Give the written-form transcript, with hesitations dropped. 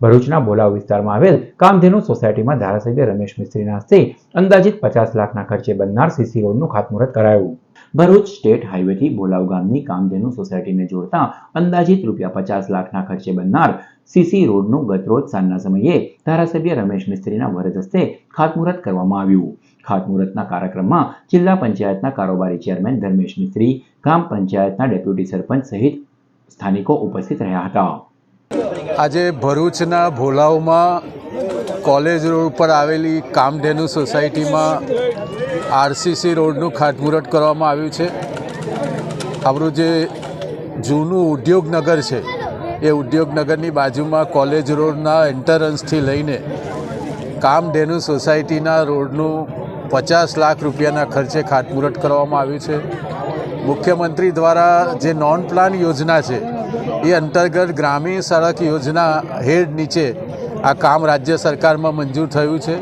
ભરૂચના ભોલાવ વિસ્તારમાં આવેલ કામધેનુ સોસાયટીમાં ધારાસભ્ય રમેશ મિસ્ત્રીના હસ્તે અંદાજિત 50 લાખના ખર્ચે બનનાર સીસી રોડનું ખાતમુહૂર્ત કરાયું। ભરૂચ સ્ટેટ હાઈવેથી ભોલાવ ગામની કામધેનુ સોસાયટીને જોડતા અંદાજિત ₹50 લાખના ખર્ચે બનનાર સીસી રોડનું ગતરોજ સાંજના સમયે ધારાસભ્ય રમેશ મિસ્ત્રીના વરદ હસ્તે ખાતમુહૂર્ત કરવામાં આવ્યું। ખાતમુહૂર્તના કાર્યક્રમમાં જિલ્લા પંચાયતના કારોબારી ચેરમેન ધર્મેશ મિસ્ત્રી, ગ્રામ પંચાયતના ડેપ્યુટી સરપંચ સહિત સ્થાનિકો ઉપસ્થિત રહ્યા હતા। આજે ભરૂચના ભોલાવમાં કોલેજ રોડ પર આવેલી કામધેનુ સોસાયટીમાં આરસીસી રોડનું ખાતમુહૂર્ત કરવામાં આવ્યું છે। આપણું જે જૂનું ઉદ્યોગનગર છે એ ઉદ્યોગનગરની બાજુમાં કોલેજ રોડના એન્ટરન્સથી લઈને કામધેનુ સોસાયટીના રોડનું 50 લાખ રૂપિયાના ખર્ચે ખાતમુહૂર્ત કરવામાં આવ્યું છે। મુખ્યમંત્રી દ્વારા જે નોન પ્લાન યોજના છે એ અંતર્ગત ગ્રામીણ સડક યોજના હેડ નીચે આ કામ રાજ્ય સરકારમાં મંજૂર થયું છે।